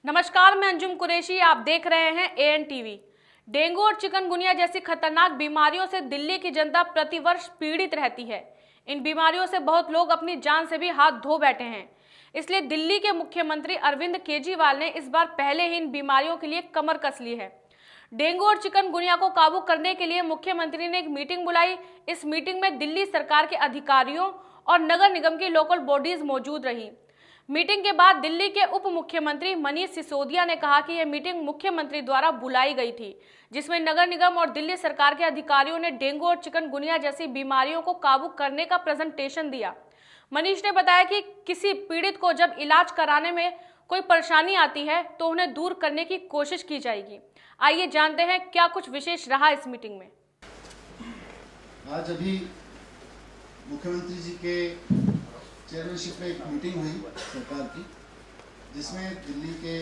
नमस्कार, मैं अंजुम कुरैशी। आप देख रहे हैं एएन टीवी। डेंगू और चिकनगुनिया जैसी खतरनाक बीमारियों से दिल्ली की जनता प्रतिवर्ष पीड़ित रहती है। इन बीमारियों से बहुत लोग अपनी जान से भी हाथ धो बैठे हैं। इसलिए दिल्ली के मुख्यमंत्री अरविंद केजरीवाल ने इस बार पहले ही इन बीमारियों के लिए कमर कस ली है। डेंगू और चिकनगुनिया को काबू करने के लिए मुख्यमंत्री ने एक मीटिंग बुलाई। इस मीटिंग में दिल्ली सरकार के अधिकारियों और नगर निगम की लोकल बॉडीज मौजूद रही। मीटिंग के बाद दिल्ली के उप मुख्यमंत्री मनीष सिसोदिया ने कहा कि यह मीटिंग मुख्यमंत्री द्वारा बुलाई गई थी, जिसमें नगर निगम और दिल्ली सरकार के अधिकारियों ने डेंगू और चिकनगुनिया जैसी बीमारियों को काबू करने का प्रेजेंटेशन दिया। मनीष ने बताया कि किसी पीड़ित को जब इलाज कराने में कोई परेशानी आती है तो उन्हें दूर करने की कोशिश की जाएगी। आइए जानते हैं क्या कुछ विशेष रहा इस मीटिंग में। आज अभी मुख्यमंत्री जी के चेयरमैनशिप में एक मीटिंग हुई सरकार की, जिसमें दिल्ली के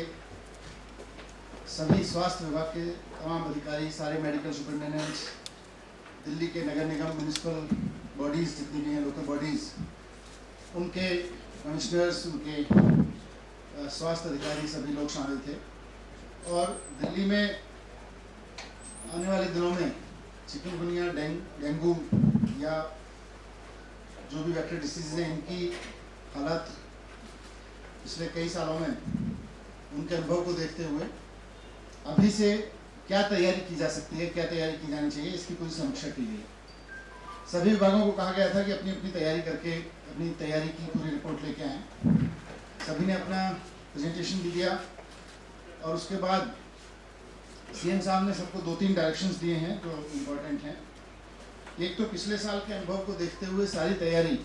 सभी स्वास्थ्य विभाग के तमाम अधिकारी, सारे मेडिकल सुपरिटेंडेंट्स, दिल्ली के नगर निगम, म्यूनिसिपल बॉडीज़ जितनी भी हैं, लोकल बॉडीज़, उनके कमिश्नर्स, उनके स्वास्थ्य अधिकारी, सभी लोग शामिल थे। और दिल्ली में आने वाले दिनों में चिकनगुनिया, डेंगू या जो भी वेक्टर डिसीज़ हैं, इनकी हालत पिछले कई सालों में उनके अनुभव को देखते हुए अभी से क्या तैयारी की जा सकती है, क्या तैयारी की जानी चाहिए, इसकी पूरी समीक्षा की गई। सभी विभागों को कहा गया था कि अपनी अपनी तैयारी करके अपनी तैयारी की पूरी रिपोर्ट लेके आएँ। सभी ने अपना प्रेजेंटेशन भी दिया और उसके बाद सीएम साहब ने सबको 2-3 डायरेक्शंस दिए हैं जो इम्पोर्टेंट हैं। एक तो पिछले साल के अनुभव को देखते हुए सारी तैयारी,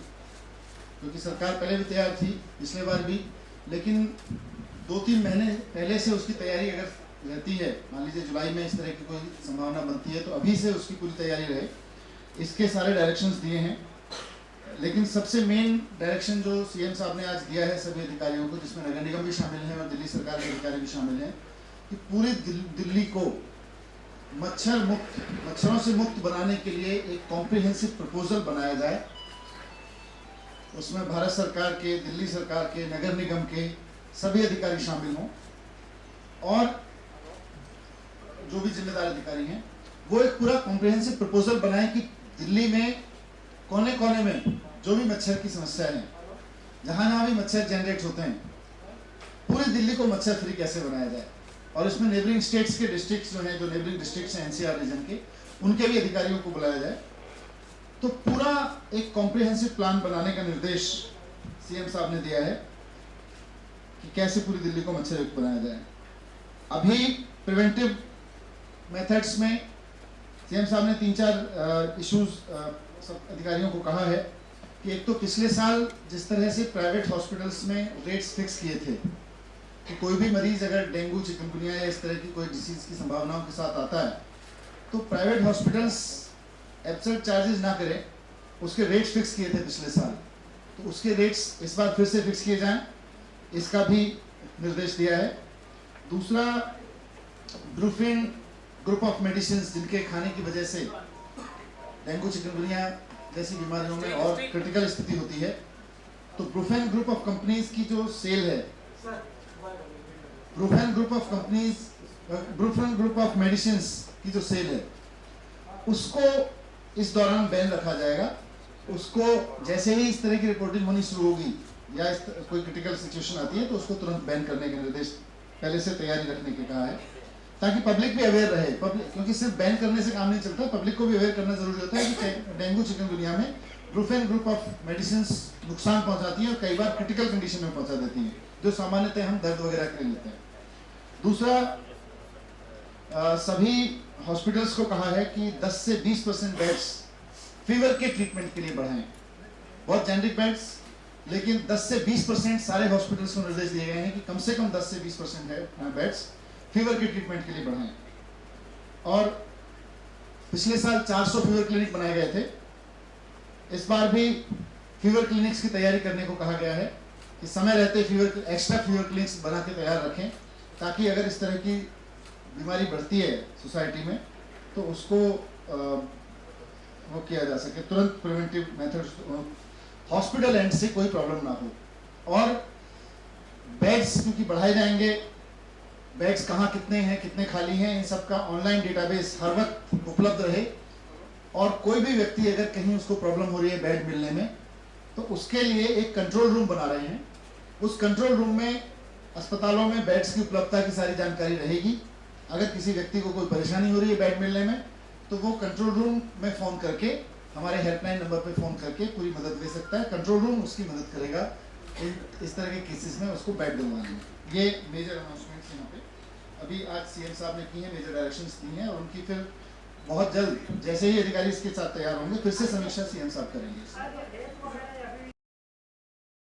क्योंकि सरकार पहले भी तैयार थी, पिछले बार भी, लेकिन 2-3 महीने पहले से उसकी तैयारी अगर रहती है, मान लीजिए जुलाई में इस तरह की कोई संभावना बनती है, तो अभी से उसकी पूरी तैयारी रहे, इसके सारे डायरेक्शंस दिए हैं। लेकिन सबसे मेन डायरेक्शन जो सीएम साहब ने आज दिया है सभी अधिकारियों को, जिसमें नगर निगम भी शामिल हैं और दिल्ली सरकार के अधिकारी भी शामिल हैं, कि पूरी दिल्ली को मच्छरों से मुक्त बनाने के लिए एक कॉम्प्रिहेंसिव प्रपोजल बनाया जाए। उसमें भारत सरकार के, दिल्ली सरकार के, नगर निगम के सभी अधिकारी शामिल हों और जो भी जिम्मेदार अधिकारी हैं वो एक पूरा कॉम्प्रिहेंसिव प्रपोजल बनाएं कि दिल्ली में कोने कोने में जो भी मच्छर की समस्या है, जहाँ भी मच्छर जनरेट होते हैं, पूरी दिल्ली को मच्छर फ्री कैसे बनाया जाए। और इसमें नेबरिंग स्टेट्स के डिस्ट्रिक्ट्स जो हैं, जो नेबरिंग डिस्ट्रिक्ट्स हैं एनसीआर रीजन के, उनके भी अधिकारियों को बुलाया जाए। तो पूरा एक कॉम्प्रिहेंसिव प्लान बनाने का निर्देश सीएम साहब ने दिया है कि कैसे पूरी दिल्ली को मच्छर युक्त बनाया जाए। अभी प्रिवेंटिव मेथड्स में सीएम साहब ने 3-4 इश्यूज सब अधिकारियों को कहा है कि एक तो पिछले साल जिस तरह से प्राइवेट हॉस्पिटल्स में रेट्स फिक्स किए थे कि कोई भी मरीज अगर डेंगू, चिकनगुनिया या इस तरह की कोई डिसीज की संभावनाओं के साथ आता है तो प्राइवेट हॉस्पिटल्स एब्सर्ड चार्जेस ना करें, उसके रेट्स फिक्स किए थे पिछले साल, तो उसके रेट्स इस बार फिर से फिक्स किए जाएं, इसका भी निर्देश दिया है। दूसरा, ब्रूफेन ग्रुप ऑफ मेडिसिन जिनके खाने की वजह से डेंगू, चिकनगुनिया जैसी बीमारियों में और क्रिटिकल स्थिति होती है, तो ब्रूफेन ग्रुप ऑफ कंपनीज की जो सेल है, ब्रूफेन ग्रुप ऑफ मेडिसिन की जो सेल है, उसको इस दौरान बैन रखा जाएगा। उसको जैसे ही इस तरह की रिपोर्टिंग होनी शुरू होगी या कोई क्रिटिकल सिचुएशन आती है तो उसको तुरंत बैन करने के निर्देश पहले से तैयारी रखने के कहा है, ताकि पब्लिक भी अवेयर रहे। क्योंकि सिर्फ बैन करने से काम नहीं चलता, पब्लिक को भी अवेयर करना जरूरी होता है कि डेंगू, चिकनगुनिया में ब्रूफेन ग्रुप ऑफ मेडिसिन नुकसान पहुंचाती है और कई बार क्रिटिकल कंडीशन में पहुंचा देती हैं, जो सामान्यतः हम दर्द वगैरह के लिए लेते हैं। दूसरा, सभी हॉस्पिटल्स को कहा है कि 10 से 20% बेड्स फीवर के ट्रीटमेंट के लिए बढ़ाएं। बहुत जेनरिक बेड्स, लेकिन 10 से 20% सारे हॉस्पिटल्स को निर्देश दिए गए हैं कि कम से कम 10 से 20% है बेड्स फीवर के ट्रीटमेंट के लिए बढ़ाएं। और पिछले साल 400 फीवर क्लिनिक बनाए गए थे, इस बार भी फीवर क्लिनिक्स की तैयारी करने को कहा गया है कि समय रहते एक्स्ट्रा फीवर क्लिनिक्स बना के तैयार रखें, ताकि अगर इस तरह की बीमारी बढ़ती है सोसाइटी में तो उसको वो किया जा सके, तुरंत प्रिवेंटिव मेथड्स, हॉस्पिटल एंड से कोई प्रॉब्लम ना हो। और बेड्स क्योंकि बढ़ाए जाएंगे बेड्स कहाँ कितने हैं, कितने खाली हैं, इन सब का ऑनलाइन डेटाबेस हर वक्त उपलब्ध रहे। और कोई भी व्यक्ति अगर कहीं उसको प्रॉब्लम हो रही है बेड मिलने में, तो उसके लिए एक कंट्रोल रूम बना रहे हैं। उस कंट्रोल रूम में अस्पतालों में बेड्स की उपलब्धता की सारी जानकारी रहेगी। अगर किसी व्यक्ति को कोई परेशानी हो रही है बेड मिलने में, तो वो कंट्रोल रूम में फ़ोन करके, हमारे हेल्पलाइन नंबर पे फ़ोन करके पूरी मदद ले सकता है। कंट्रोल रूम उसकी मदद करेगा इस तरह के केसेस में उसको बेड दिलवाने में। ये मेजर अनाउंसमेंट्स यहाँ पे अभी आज सीएम साहब ने की हैं, मेजर डायरेक्शंस दी हैं, और उनकी फिर बहुत जल्द जैसे ही अधिकारी इसके साथ तैयार होंगे फिर से समीक्षा सीएम साहब करेंगे।